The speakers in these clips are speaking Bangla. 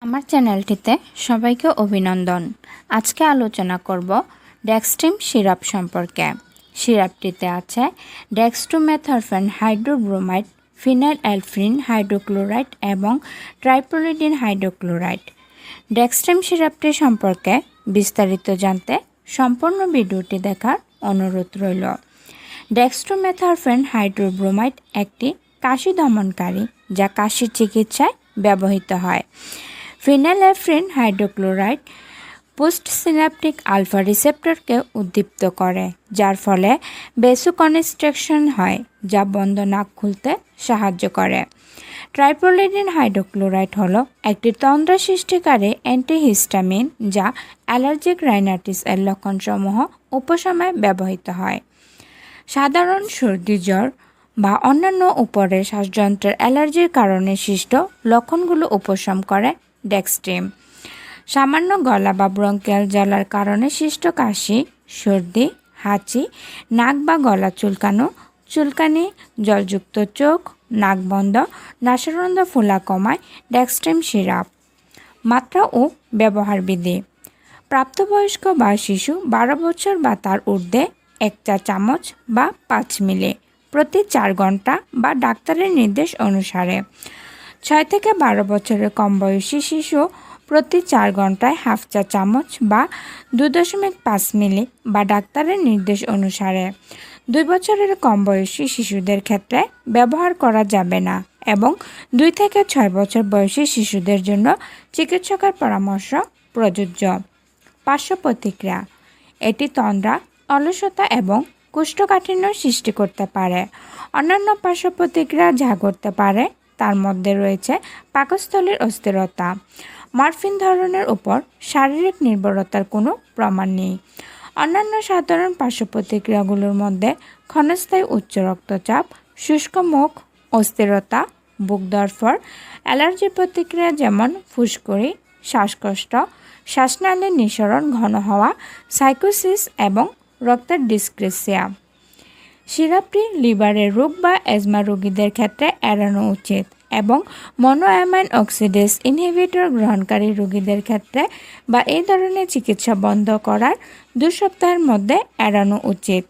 আমার চ্যানেলটিতে সবাইকে অভিনন্দন। আজকে আলোচনা করব ডেক্সট্রিম সিরাপ সম্পর্কে। সিরাপটিতে আছে ডেক্সট্রোমেথরফ্যান হাইড্রোব্রোমাইড, ফিনাইলঅ্যালফিন হাইড্রোক্লোরাইড এবং ট্রাইপ্রোলিডিন হাইড্রোক্লোরাইড। ডেক্সট্রিম সিরাপটি সম্পর্কে বিস্তারিত জানতে সম্পূর্ণ ভিডিওটি দেখার অনুরোধ রইল। ডেক্সট্রোমেথরফ্যান হাইড্রোব্রোমাইড একটি কাশি দমনকারী যা কাশির চিকিৎসায় ব্যবহৃত হয়। ফিনাইলঅ্যালফিন হাইড্রোক্লোরাইড পোস্টসিনাপটিক আলফা রিসেপ্টরকে উদ্দীপ্ত করে, যার ফলে ভ্যাসোকনস্ট্রিকশন হয়, যা বন্ধ নাক খুলতে সাহায্য করে। ট্রাইপ্রোলিডিন হাইড্রোক্লোরাইড হলো একটি তন্দ্রা সৃষ্টিকারী অ্যান্টিহিস্টামিন যা অ্যালার্জিক রাইনাইটিস এর লক্ষণসমূহ উপশমে ব্যবহৃত হয়। সাধারণ সর্দি, জ্বর বা অন্যান্য উপরের শ্বাসযন্ত্রের অ্যালার্জির কারণে সৃষ্ট লক্ষণগুলো উপশম করে ডেক্সট্রিম। সামান্য গলা বা ব্রঙ্কিয়াল জ্বালার কারণে সৃষ্ট কাশি, সর্দি, হাঁচি, নাক বা গলা চুলকানি, জলযুক্ত চোখ, নাক বন্ধ, নাসারন্ধ্র ফোলা কমায় ডেক্সট্রিম সিরাপ। মাত্রা ও ব্যবহার বিধি: প্রাপ্তবয়স্ক বা শিশু 12 বছর বা তার ঊর্ধ্বে 1 চা চামচ বা 5 মিলি প্রতি 4 ঘন্টা বা ডাক্তারের নির্দেশ অনুসারে। 6 থেকে 12 বছরের কম বয়সী শিশু প্রতি 4 ঘন্টায় হাফ চা চামচ বা 2.5 মিলি বা ডাক্তারের নির্দেশ অনুসারে। 2 বছরের কম বয়সী শিশুদের ক্ষেত্রে ব্যবহার করা যাবে না এবং 2 থেকে 6 বছর বয়সী শিশুদের জন্য চিকিৎসকের পরামর্শ প্রযোজ্য। পার্শ্ব প্রতিক্রিয়া: এটি তন্দ্রা, অলসতা এবং কোষ্ঠকাঠিন্য সৃষ্টি করতে পারে। অন্যান্য পার্শ্ব প্রতিক্রিয়া যা ঘটতে পারে তার মধ্যে রয়েছে পাকস্থলীর অস্থিরতা। মরফিন ধরনের উপর শারীরিক নির্ভরতার কোনো প্রমাণ নেই। অন্যান্য সাধারণ পার্শ্ব প্রতিক্রিয়াগুলোর মধ্যে ক্ষণস্থায়ী উচ্চ রক্তচাপ, শুষ্ক মুখ, অস্থিরতা, বুক ধড়ফড়, অ্যালার্জি প্রতিক্রিয়া যেমন ফুসকুড়ি, শ্বাসকষ্ট, শ্বাসনালীর নিঃসরণ ঘন হওয়া, সাইকোসিস এবং রক্তের ডিসক্রেসিয়া। সিরাপটি লিভারের রোগ বা অ্যাজমা রোগীদের ক্ষেত্রে এড়ানো উচিত এবং মনোঅ্যামাইন অক্সিডেজ ইনহিবিটর গ্রহণকারী রোগীদের ক্ষেত্রে বা এই ধরনের চিকিৎসা বন্ধ করার 2 সপ্তাহের মধ্যে এড়ানো উচিত।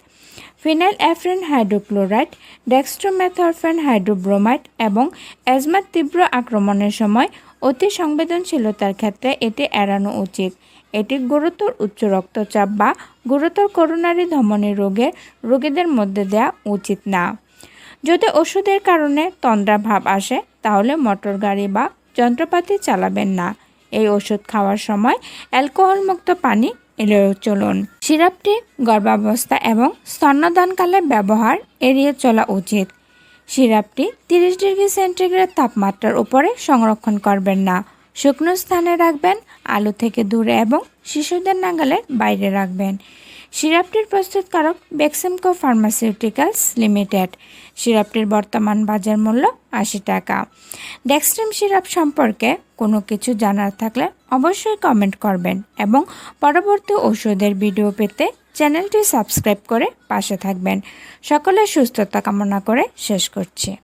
ফিনাইলঅ্যালফিন হাইড্রোক্লোরাইড, ডেক্সট্রোমেথরফ্যান হাইড্রোব্রোমাইড এবং অ্যাজমার তীব্র আক্রমণের সময় অতি সংবেদনশীলতার ক্ষেত্রে এটি এড়ানো উচিত। এটি গুরুতর উচ্চ রক্তচাপ বা গুরুতর করোনারি ধমনী রোগীদের মধ্যে দেওয়া উচিত না। যদি ওষুধের কারণে তন্দ্রা ভাব আসে তাহলে মোটর গাড়ি বা যন্ত্রপাতি চালাবেন না। এই ওষুধ খাওয়ার সময় অ্যালকোহলমুক্ত পানি এড়িয়ে চলুন। সিরাপটি গর্ভাবস্থা এবং স্তন্যদানকালে ব্যবহার এড়িয়ে চলা উচিত। সিরাপটি 30 ডিগ্রি সেন্টিগ্রেড তাপমাত্রার উপরে সংরক্ষণ করবেন না। শুকনো স্থানে রাখবেন, আলো থেকে দূরে এবং শিশুদের নাগালের বাইরে রাখবেন। সিরাপটির প্রস্তুতকারক বেক্সিমকো ফার্মাসিউটিক্যালস লিমিটেড। সিরাপটির বর্তমান বাজার মূল্য 80 টাকা। ডেক্সট্রিম সিরাপ সম্পর্কে কোনো কিছু জানার থাকলে অবশ্যই কমেন্ট করবেন এবং পরবর্তী ওষুধের ভিডিও পেতে চ্যানেলটি সাবস্ক্রাইব করে পাশে থাকবেন। সকলের সুস্থতা কামনা করে শেষ করছি।